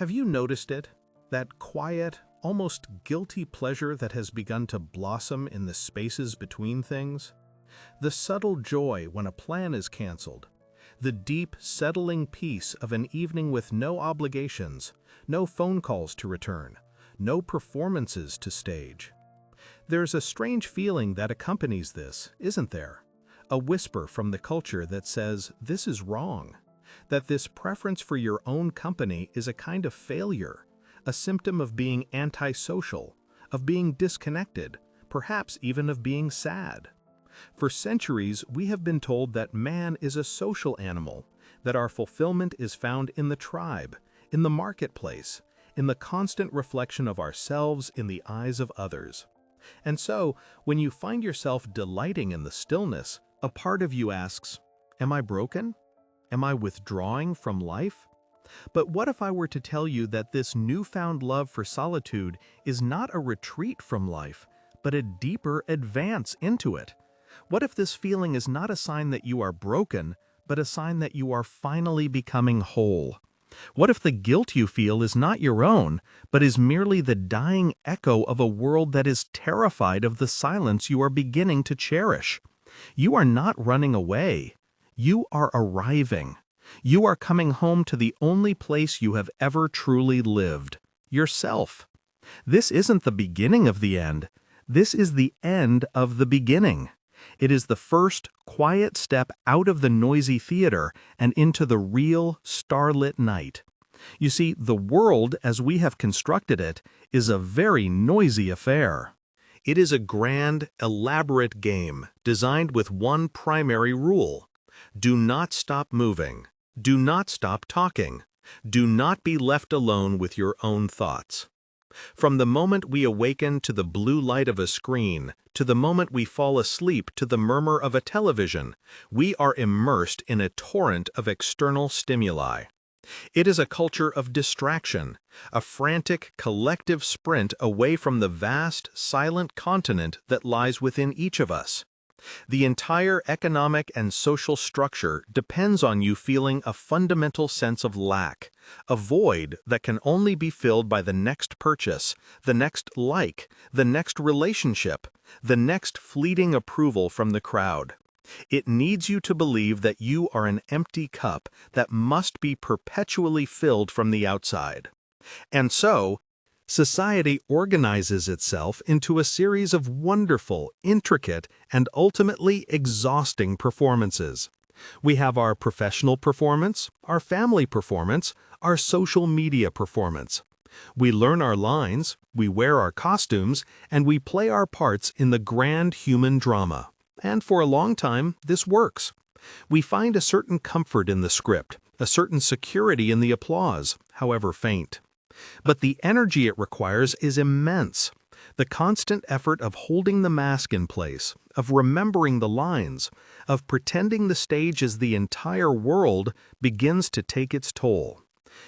Have you noticed it? That quiet, almost guilty pleasure that has begun to blossom in the spaces between things? The subtle joy when a plan is canceled. The deep, settling peace of an evening with no obligations, no phone calls to return, no performances to stage. There's a strange feeling that accompanies this, isn't there? A whisper from the culture that says this is wrong, that this preference for your own company is a kind of failure, a symptom of being antisocial, of being disconnected, perhaps even of being sad. For centuries, we have been told that man is a social animal, that our fulfillment is found in the tribe, in the marketplace, in the constant reflection of ourselves in the eyes of others. And so, when you find yourself delighting in the stillness, a part of you asks, am I broken? Am I withdrawing from life? But what if I were to tell you that this newfound love for solitude is not a retreat from life, but a deeper advance into it? What if this feeling is not a sign that you are broken, but a sign that you are finally becoming whole? What if the guilt you feel is not your own, but is merely the dying echo of a world that is terrified of the silence you are beginning to cherish? You are not running away. You are arriving. You are coming home to the only place you have ever truly lived, yourself. This isn't the beginning of the end. This is the end of the beginning. It is the first quiet step out of the noisy theater and into the real starlit night. You see, the world as we have constructed it is a very noisy affair. It is a grand, elaborate game designed with one primary rule. Do not stop moving. Do not stop talking. Do not be left alone with your own thoughts. From the moment we awaken to the blue light of a screen, to the moment we fall asleep to the murmur of a television, we are immersed in a torrent of external stimuli. It is a culture of distraction, a frantic, collective sprint away from the vast, silent continent that lies within each of us. The entire economic and social structure depends on you feeling a fundamental sense of lack, a void that can only be filled by the next purchase, the next like, the next relationship, the next fleeting approval from the crowd. It needs you to believe that you are an empty cup that must be perpetually filled from the outside. And so, society organizes itself into a series of wonderful, intricate, and ultimately exhausting performances. We have our professional performance, our family performance, our social media performance. We learn our lines, we wear our costumes, and we play our parts in the grand human drama. And for a long time, this works. We find a certain comfort in the script, a certain security in the applause, however faint. But the energy it requires is immense. The constant effort of holding the mask in place, of remembering the lines, of pretending the stage is the entire world begins to take its toll.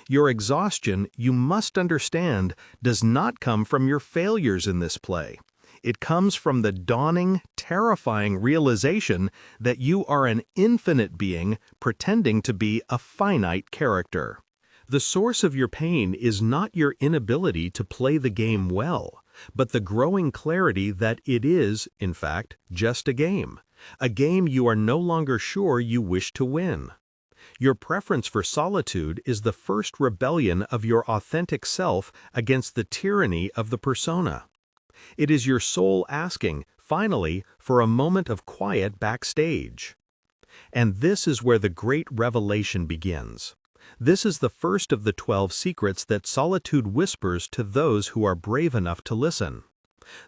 Your exhaustion, you must understand, does not come from your failures in this play. It comes from the dawning, terrifying realization that you are an infinite being pretending to be a finite character. The source of your pain is not your inability to play the game well, but the growing clarity that it is, in fact, just a game you are no longer sure you wish to win. Your preference for solitude is the first rebellion of your authentic self against the tyranny of the persona. It is your soul asking, finally, for a moment of quiet backstage. And this is where the great revelation begins. This is the first of the 12 secrets that solitude whispers to those who are brave enough to listen.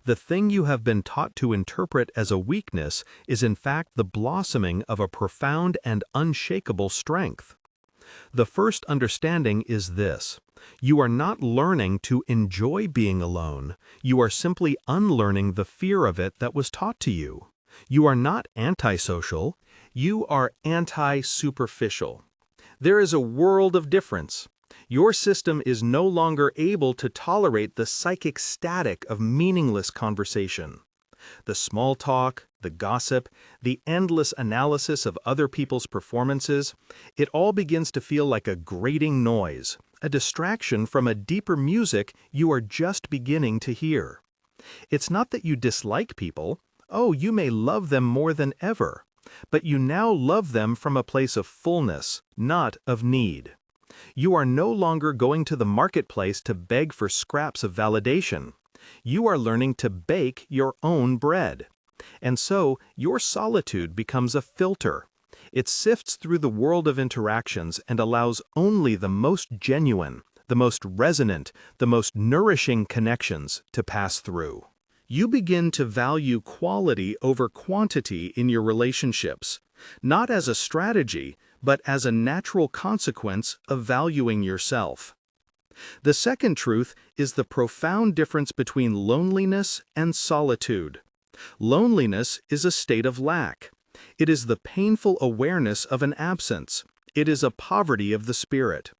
The thing you have been taught to interpret as a weakness is in fact the blossoming of a profound and unshakable strength. The first understanding is this: you are not learning to enjoy being alone, you are simply unlearning the fear of it that was taught to you. You are not antisocial, you are anti-superficial. There is a world of difference. Your system is no longer able to tolerate the psychic static of meaningless conversation. The small talk, the gossip, the endless analysis of other people's performances, it all begins to feel like a grating noise, a distraction from a deeper music you are just beginning to hear. It's not that you dislike people. Oh, you may love them more than ever. But you now love them from a place of fullness, not of need. You are no longer going to the marketplace to beg for scraps of validation. You are learning to bake your own bread. And so, your solitude becomes a filter. It sifts through the world of interactions and allows only the most genuine, the most resonant, the most nourishing connections to pass through. You begin to value quality over quantity in your relationships, not as a strategy, but as a natural consequence of valuing yourself. The second truth is the profound difference between loneliness and solitude. Loneliness is a state of lack. It is the painful awareness of an absence. It is a poverty of the spirit.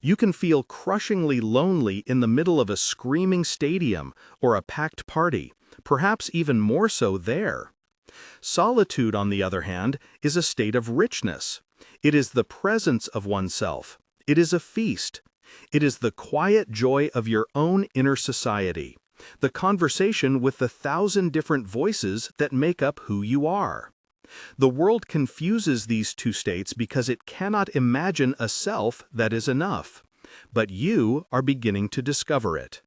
You can feel crushingly lonely in the middle of a screaming stadium or a packed party, perhaps even more so there. Solitude, on the other hand, is a state of richness. It is the presence of oneself. It is a feast. It is the quiet joy of your own inner society, the conversation with the 1,000 different voices that make up who you are. The world confuses these two states because it cannot imagine a self that is enough. But you are beginning to discover it.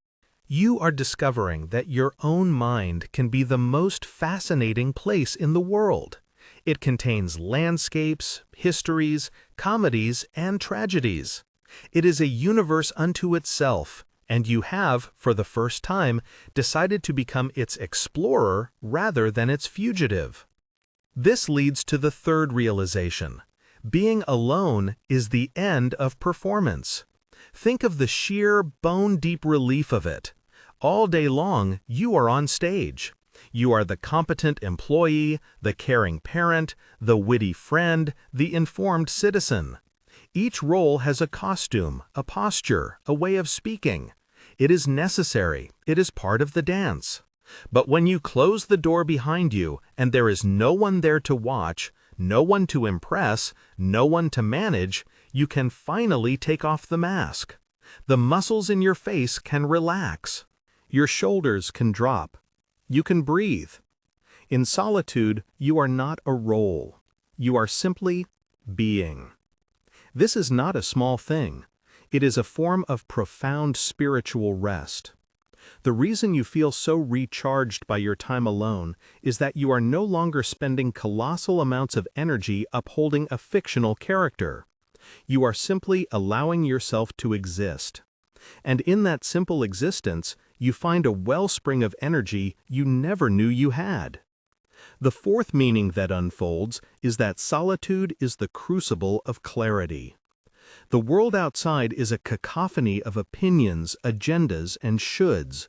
You are discovering that your own mind can be the most fascinating place in the world. It contains landscapes, histories, comedies, and tragedies. It is a universe unto itself, and you have, for the first time, decided to become its explorer rather than its fugitive. This leads to the third realization. Being alone is the end of performance. Think of the sheer, bone-deep relief of it. All day long, you are on stage. You are the competent employee, the caring parent, the witty friend, the informed citizen. Each role has a costume, a posture, a way of speaking. It is necessary. It is part of the dance. But when you close the door behind you and there is no one there to watch, no one to impress, no one to manage, you can finally take off the mask. The muscles in your face can relax. Your shoulders can drop. You can breathe. In solitude, you are not a role. You are simply being. This is not a small thing. It is a form of profound spiritual rest. The reason you feel so recharged by your time alone is that you are no longer spending colossal amounts of energy upholding a fictional character. You are simply allowing yourself to exist. And in that simple existence, you find a wellspring of energy you never knew you had. The fourth meaning that unfolds is that solitude is the crucible of clarity. The world outside is a cacophony of opinions, agendas, and shoulds.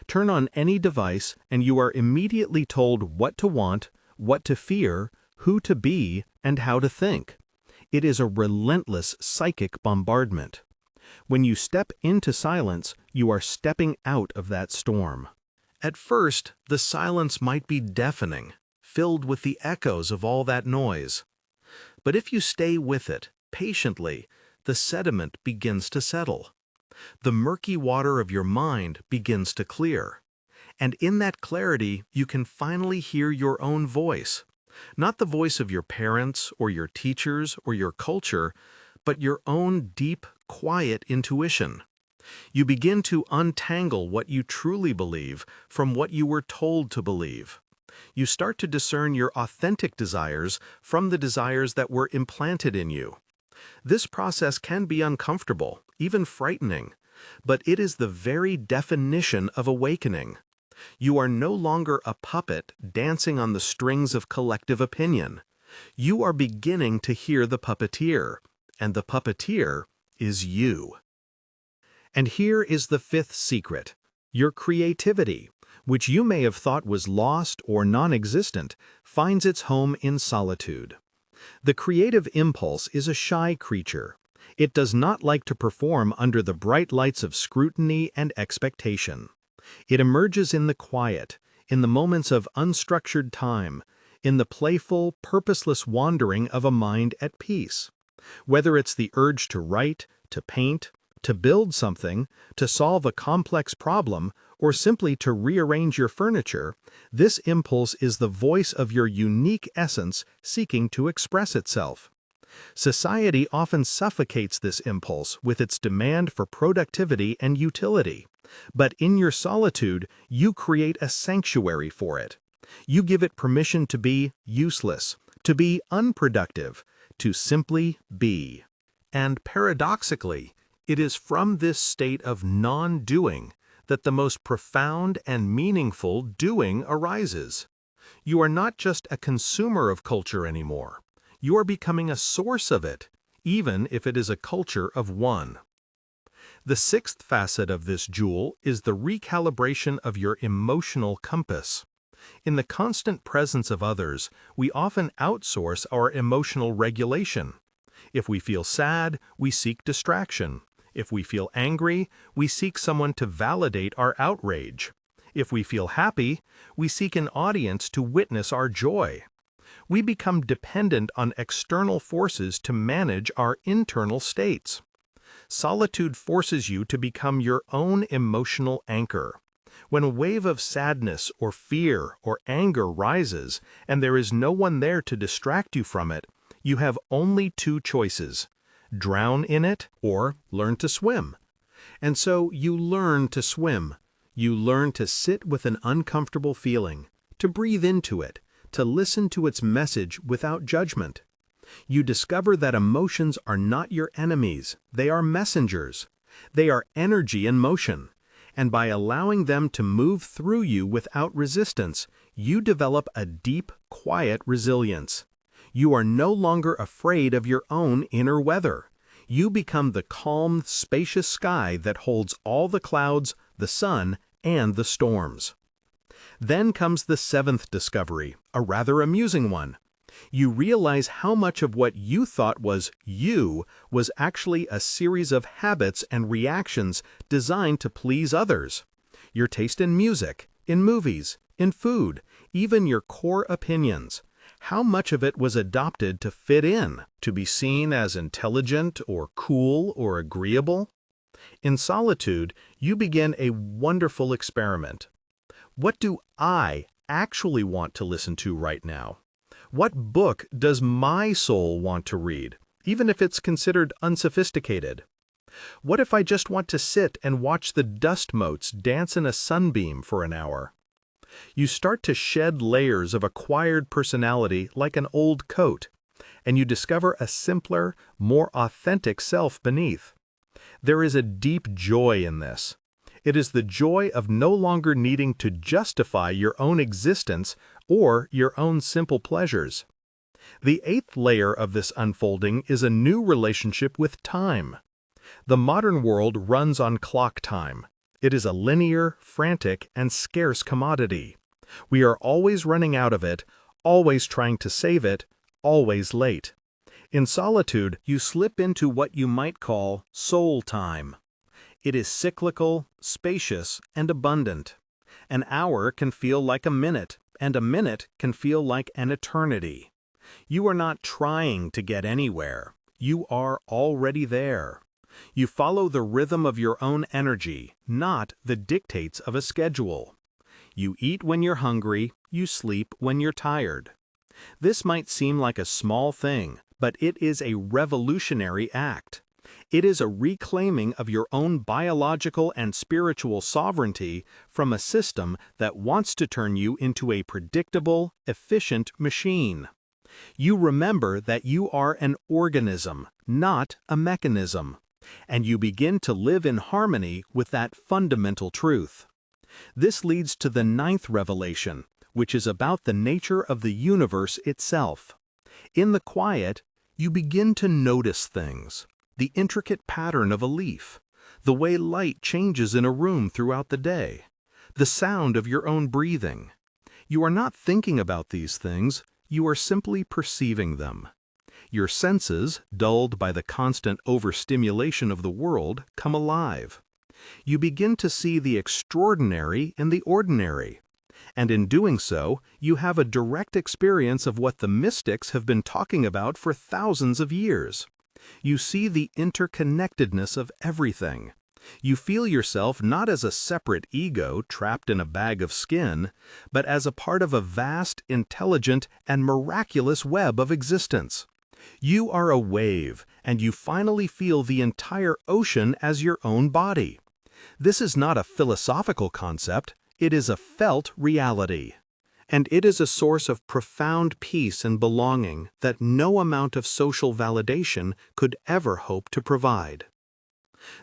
Turn on any device and you are immediately told what to want, what to fear, who to be, and how to think. It is a relentless psychic bombardment. When you step into silence, you are stepping out of that storm. At first, the silence might be deafening, filled with the echoes of all that noise. But if you stay with it, patiently, the sediment begins to settle. The murky water of your mind begins to clear. And in that clarity, you can finally hear your own voice. Not the voice of your parents or your teachers or your culture, but your own deep, quiet intuition. You begin to untangle what you truly believe from what you were told to believe. You start to discern your authentic desires from the desires that were implanted in you. This process can be uncomfortable, even frightening, but it is the very definition of awakening. You are no longer a puppet dancing on the strings of collective opinion. You are beginning to hear the puppeteer, and the puppeteer is you. And here is the fifth secret. Your creativity, which you may have thought was lost or non-existent, finds its home in solitude. The creative impulse is a shy creature. It does not like to perform under the bright lights of scrutiny and expectation. It emerges in the quiet, in the moments of unstructured time, in the playful, purposeless wandering of a mind at peace. Whether it's the urge to write, to paint, to build something, to solve a complex problem, or simply to rearrange your furniture, this impulse is the voice of your unique essence seeking to express itself. Society often suffocates this impulse with its demand for productivity and utility, but in your solitude, you create a sanctuary for it. You give it permission to be useless, to be unproductive, to simply be. And paradoxically, it is from this state of non-doing that the most profound and meaningful doing arises. You are not just a consumer of culture anymore. You are becoming a source of it, even if it is a culture of one. The sixth facet of this jewel is the recalibration of your emotional compass. In the constant presence of others, we often outsource our emotional regulation. If we feel sad, we seek distraction. If we feel angry, we seek someone to validate our outrage. If we feel happy, we seek an audience to witness our joy. We become dependent on external forces to manage our internal states. Solitude forces you to become your own emotional anchor. When a wave of sadness or fear or anger rises and there is no one there to distract you from it, you have only two choices: drown in it or learn to swim. And so you learn to swim. You learn to sit with an uncomfortable feeling, to breathe into it, to listen to its message without judgment. You discover that emotions are not your enemies, they are messengers. They are energy in motion. And by allowing them to move through you without resistance, you develop a deep, quiet resilience. You are no longer afraid of your own inner weather. You become the calm, spacious sky that holds all the clouds, the sun, and the storms. Then comes the seventh discovery, a rather amusing one. You realize how much of what you thought was you was actually a series of habits and reactions designed to please others. Your taste in music, in movies, in food, even your core opinions. How much of it was adopted to fit in, to be seen as intelligent or cool or agreeable? In solitude, you begin a wonderful experiment. What do I actually want to listen to right now? What book does my soul want to read, even if it's considered unsophisticated? What if I just want to sit and watch the dust motes dance in a sunbeam for an hour? You start to shed layers of acquired personality like an old coat, and you discover a simpler, more authentic self beneath. There is a deep joy in this. It is the joy of no longer needing to justify your own existence or your own simple pleasures. The eighth layer of this unfolding is a new relationship with time. The modern world runs on clock time. It is a linear, frantic, and scarce commodity. We are always running out of it, always trying to save it, always late. In solitude, you slip into what you might call soul time. It is cyclical, spacious, and abundant. An hour can feel like a minute, and a minute can feel like an eternity. You are not trying to get anywhere. You are already there. You follow the rhythm of your own energy, not the dictates of a schedule. You eat when you're hungry, you sleep when you're tired. This might seem like a small thing, but it is a revolutionary act. It is a reclaiming of your own biological and spiritual sovereignty from a system that wants to turn you into a predictable, efficient machine. You remember that you are an organism, not a mechanism, and you begin to live in harmony with that fundamental truth. This leads to the ninth revelation, which is about the nature of the universe itself. In the quiet, you begin to notice things. The intricate pattern of a leaf, the way light changes in a room throughout the day, the sound of your own breathing. You are not thinking about these things, you are simply perceiving them. Your senses, dulled by the constant overstimulation of the world, come alive. You begin to see the extraordinary in the ordinary. And in doing so, you have a direct experience of what the mystics have been talking about for thousands of years. You see the interconnectedness of everything. You feel yourself not as a separate ego trapped in a bag of skin, but as a part of a vast, intelligent, and miraculous web of existence. You are a wave, and you finally feel the entire ocean as your own body. This is not a philosophical concept, it is a felt reality. And it is a source of profound peace and belonging that no amount of social validation could ever hope to provide.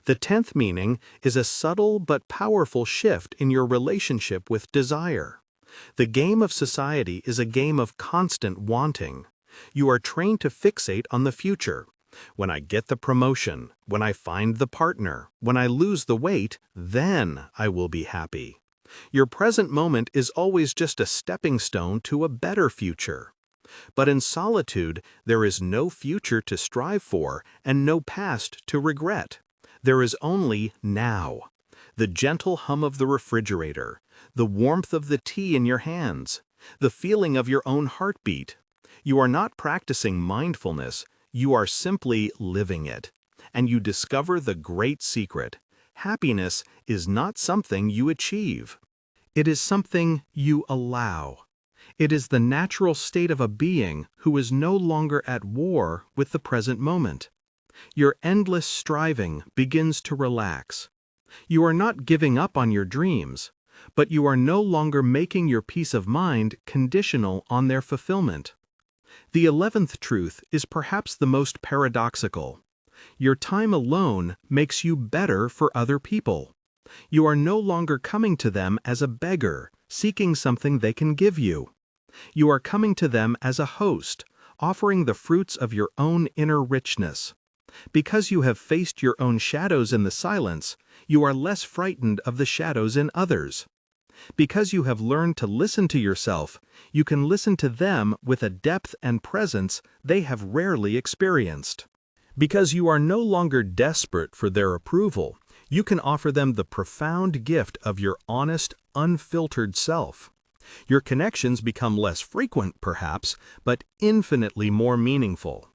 The 10th meaning is a subtle but powerful shift in your relationship with desire. The game of society is a game of constant wanting. You are trained to fixate on the future. When I get the promotion, when I find the partner, when I lose the weight, then I will be happy. Your present moment is always just a stepping stone to a better future. But in solitude, there is no future to strive for and no past to regret. There is only now. The gentle hum of the refrigerator, the warmth of the tea in your hands, the feeling of your own heartbeat. You are not practicing mindfulness, you are simply living it. And you discover the great secret. Happiness is not something you achieve. It is something you allow. It is the natural state of a being who is no longer at war with the present moment. Your endless striving begins to relax. You are not giving up on your dreams, but you are no longer making your peace of mind conditional on their fulfillment. The 11th truth is perhaps the most paradoxical. Your time alone makes you better for other people. You are no longer coming to them as a beggar, seeking something they can give you. You are coming to them as a host, offering the fruits of your own inner richness. Because you have faced your own shadows in the silence, you are less frightened of the shadows in others. Because you have learned to listen to yourself, you can listen to them with a depth and presence they have rarely experienced. Because you are no longer desperate for their approval, you can offer them the profound gift of your honest, unfiltered self. Your connections become less frequent, perhaps, but infinitely more meaningful.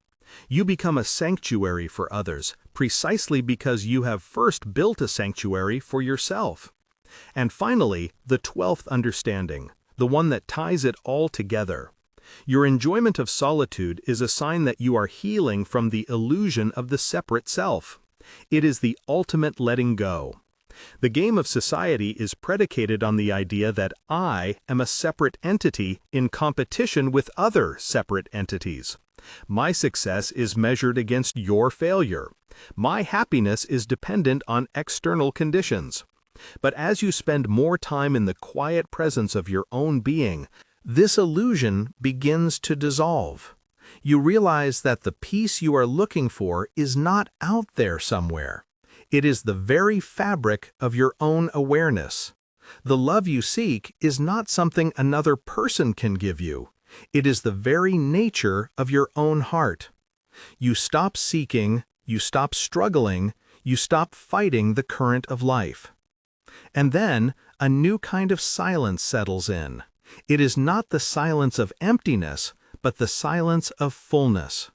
You become a sanctuary for others, precisely because you have first built a sanctuary for yourself. And finally, the 12th understanding, the one that ties it all together. Your enjoyment of solitude is a sign that you are healing from the illusion of the separate self. It is the ultimate letting go. The game of society is predicated on the idea that I am a separate entity in competition with other separate entities. My success is measured against your failure. My happiness is dependent on external conditions. But as you spend more time in the quiet presence of your own being, this illusion begins to dissolve. You realize that the peace you are looking for is not out there somewhere. It is the very fabric of your own awareness. The love you seek is not something another person can give you. It is the very nature of your own heart. You stop seeking, you stop struggling, you stop fighting the current of life. And then a new kind of silence settles in. It is not the silence of emptiness, but the silence of fullness.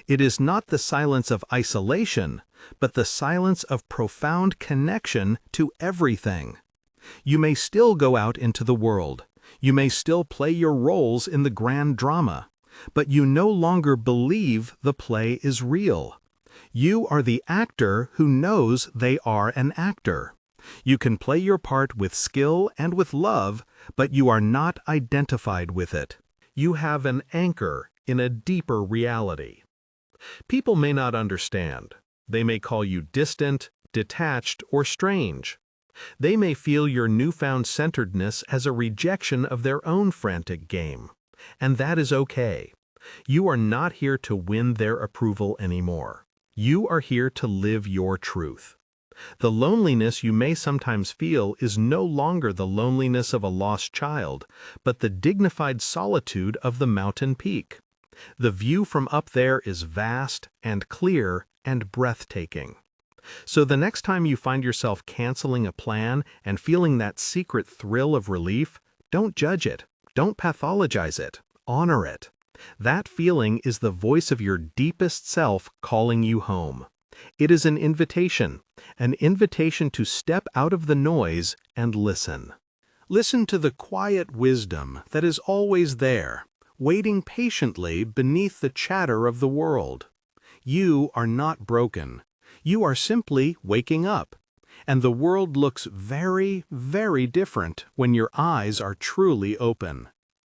It is not the silence of isolation, but the silence of profound connection to everything. You may still go out into the world. You may still play your roles in the grand drama, but you no longer believe the play is real. You are the actor who knows they are an actor. You can play your part with skill and with love, but you are not identified with it. You have an anchor in a deeper reality. People may not understand. They may call you distant, detached, or strange. They may feel your newfound centeredness as a rejection of their own frantic game. And that is okay. You are not here to win their approval anymore. You are here to live your truth. The loneliness you may sometimes feel is no longer the loneliness of a lost child, but the dignified solitude of the mountain peak. The view from up there is vast and clear and breathtaking. So the next time you find yourself canceling a plan and feeling that secret thrill of relief, Don't judge it. Don't pathologize it. Honor it. That feeling is the voice of your deepest self calling you home. It is an invitation to step out of the noise and listen. Listen to the quiet wisdom that is always there, waiting patiently beneath the chatter of the world. You are not broken. You are simply waking up. And the world looks very, very different when your eyes are truly open.